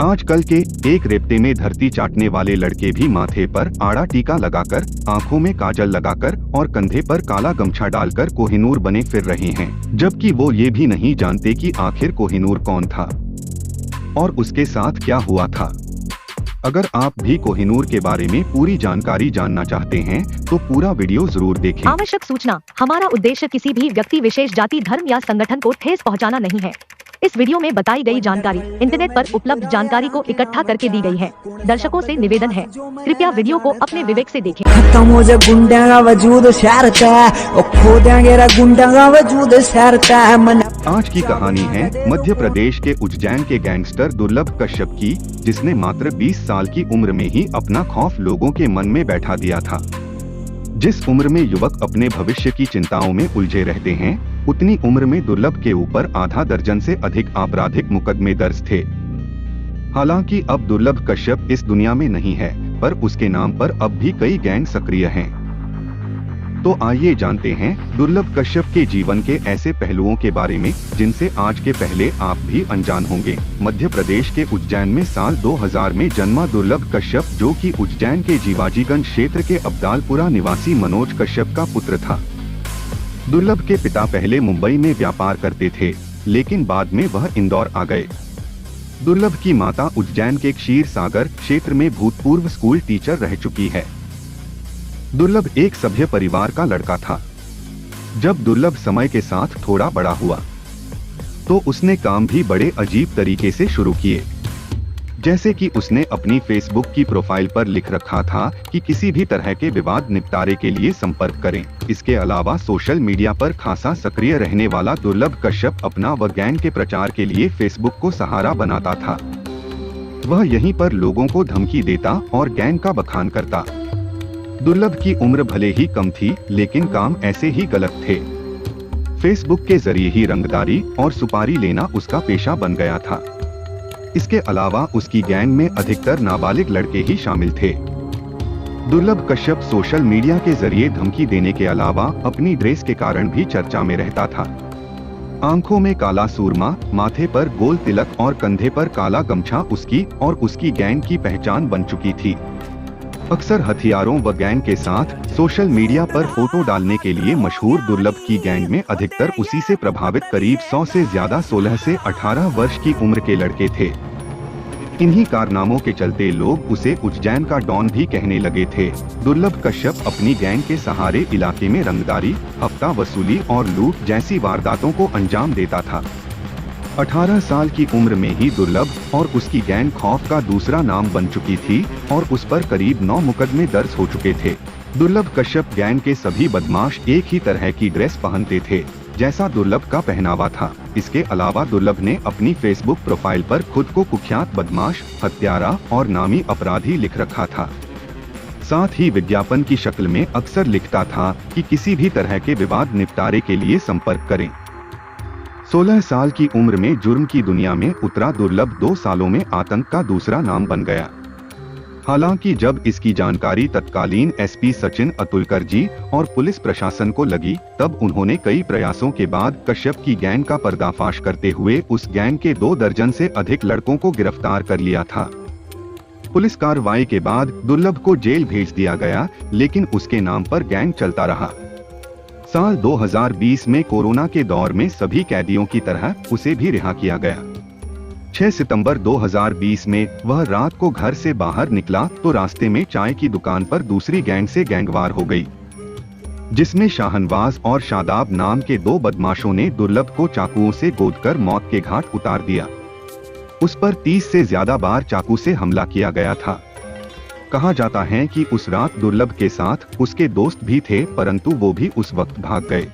आजकल के एक रेप्ते में धरती चाटने वाले लड़के भी माथे पर आड़ा टीका लगाकर, आंखों में काजल लगाकर और कंधे पर काला गमछा डालकर कोहिनूर बने फिर रहे हैं, जबकि वो ये भी नहीं जानते कि आखिर कोहिनूर कौन था और उसके साथ क्या हुआ था। अगर आप भी कोहिनूर के बारे में पूरी जानकारी जानना चाहते हैं तो पूरा वीडियो जरूर देखें। आवश्यक सूचना, हमारा उद्देश्य किसी भी व्यक्ति विशेष, जाति, धर्म या संगठन को ठेस पहुंचाना नहीं है। इस वीडियो में बताई गई जानकारी इंटरनेट पर उपलब्ध जानकारी को इकट्ठा करके दी गई है। दर्शकों से निवेदन है, कृपया वीडियो को अपने विवेक से देखें। आज की कहानी है मध्य प्रदेश के उज्जैन के गैंगस्टर दुर्लभ कश्यप की, जिसने मात्र 20 साल की उम्र में ही अपना खौफ लोगों के मन में बैठा दिया था। जिस उम्र में युवक अपने भविष्य की चिंताओं में उलझे रहते हैं, उतनी उम्र में दुर्लभ के ऊपर आधा दर्जन से अधिक आपराधिक मुकदमे दर्ज थे। हालांकि अब दुर्लभ कश्यप इस दुनिया में नहीं है, पर उसके नाम पर अब भी कई गैंग सक्रिय हैं। तो आइए जानते हैं दुर्लभ कश्यप के जीवन के ऐसे पहलुओं के बारे में जिनसे आज के पहले आप भी अनजान होंगे। मध्य प्रदेश के उज्जैन में साल 2000 में जन्मा दुर्लभ कश्यप, जो कि उज्जैन के जीवाजीगंज क्षेत्र के अब्दालपुरा निवासी मनोज कश्यप का पुत्र था। दुर्लभ के पिता पहले मुंबई में व्यापार करते थे, लेकिन बाद में वह इंदौर आ गए। दुर्लभ की माता उज्जैन के क्षीर सागर क्षेत्र में भूतपूर्व स्कूल टीचर रह चुकी है। दुर्लभ एक सभ्य परिवार का लड़का था। जब दुर्लभ समय के साथ थोड़ा बड़ा हुआ तो उसने काम भी बड़े अजीब तरीके से शुरू किए। जैसे कि उसने अपनी फेसबुक की प्रोफाइल पर लिख रखा था कि किसी भी तरह के विवाद निपटारे के लिए संपर्क करें। इसके अलावा सोशल मीडिया पर खासा सक्रिय रहने वाला दुर्लभ कश्यप अपना व गैंग के प्रचार के लिए फेसबुक को सहारा बनाता था। वह यहीं पर लोगों को धमकी देता और गैंग का बखान करता। दुर्लभ की उम्र भले ही कम थी, लेकिन काम ऐसे ही गलत थे। फेसबुक के जरिए ही रंगदारी और सुपारी लेना उसका पेशा बन गया था। इसके अलावा उसकी गैंग में अधिकतर नाबालिग लड़के ही शामिल थे। दुर्लभ कश्यप सोशल मीडिया के जरिए धमकी देने के अलावा अपनी ड्रेस के कारण भी चर्चा में रहता था। आंखों में काला सूरमा, माथे पर गोल तिलक और कंधे पर काला गमछा उसकी और उसकी गैंग की पहचान बन चुकी थी। अक्सर हथियारों व गैंग के साथ सोशल मीडिया पर फोटो डालने के लिए मशहूर दुर्लभ की गैंग में अधिकतर उसी से प्रभावित करीब 100 से ज्यादा 16 से 18 वर्ष की उम्र के लड़के थे। इन्हीं कारनामों के चलते लोग उसे उज्जैन का डॉन भी कहने लगे थे। दुर्लभ कश्यप अपनी गैंग के सहारे इलाके में रंगदारी, हफ्ता वसूली और लूट जैसी वारदातों को अंजाम देता था। 18 साल की उम्र में ही दुर्लभ और उसकी गैंग खौफ का दूसरा नाम बन चुकी थी और उस पर करीब 9 मुकदमे दर्ज हो चुके थे। दुर्लभ कश्यप गैंग के सभी बदमाश एक ही तरह की ड्रेस पहनते थे, जैसा दुर्लभ का पहनावा था। इसके अलावा दुर्लभ ने अपनी फेसबुक प्रोफाइल पर खुद को कुख्यात बदमाश, हत्यारा और नामी अपराधी लिख रखा था। साथ ही विज्ञापन की शक्ल में अक्सर लिखता था कि किसी भी तरह के विवाद निपटारे के लिए संपर्क करें। 16 साल की उम्र में जुर्म की दुनिया में उतरा दुर्लभ 2 सालों में आतंक का दूसरा नाम बन गया। हालांकि जब इसकी जानकारी तत्कालीन एसपी सचिन अतुलकर जी और पुलिस प्रशासन को लगी, तब उन्होंने कई प्रयासों के बाद कश्यप की गैंग का पर्दाफाश करते हुए उस गैंग के 2 दर्जन से अधिक लड़कों को गिरफ्तार कर लिया था। पुलिस कार्रवाई के बाद दुर्लभ को जेल भेज दिया गया, लेकिन उसके नाम पर गैंग चलता रहा। साल 2020 में कोरोना के दौर में सभी कैदियों की तरह उसे भी रिहा किया गया। 6 सितंबर 2020 में वह रात को घर से बाहर निकला तो रास्ते में चाय की दुकान पर दूसरी गैंग से गैंगवार हो गई, जिसमें शाहनवाज और शादाब नाम के 2 बदमाशों ने दुर्लभ को चाकुओं से गोदकर मौत के घाट उतार दिया। उस पर 30 से ज्यादा बार चाकू से हमला किया गया था। कहा जाता है कि उस रात दुर्लभ के साथ उसके दोस्त भी थे, परंतु वो भी उस वक्त भाग गए।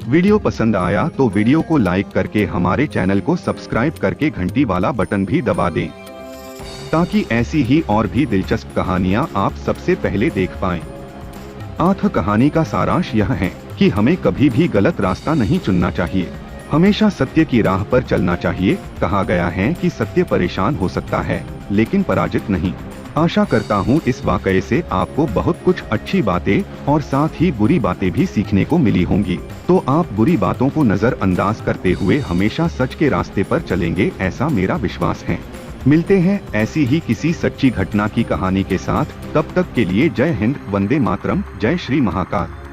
वीडियो पसंद आया तो वीडियो को लाइक करके हमारे चैनल को सब्सक्राइब करके घंटी वाला बटन भी दबा दें, ताकि ऐसी ही और भी दिलचस्प कहानियां आप सबसे पहले देख पाएं। कहानी का सारांश यह है कि हमें कभी भी गलत रास्ता नहीं चुनना चाहिए, हमेशा सत्य की राह पर चलना चाहिए। कहा गया है कि सत्य परेशान हो सकता है, लेकिन पराजित नहीं। आशा करता हूँ इस वाकये से आपको बहुत कुछ अच्छी बातें और साथ ही बुरी बातें भी सीखने को मिली होंगी। तो आप बुरी बातों को नजरअंदाज करते हुए हमेशा सच के रास्ते पर चलेंगे, ऐसा मेरा विश्वास है। मिलते हैं ऐसी ही किसी सच्ची घटना की कहानी के साथ। तब तक के लिए जय हिंद, वंदे मातरम, जय श्री महाकाल।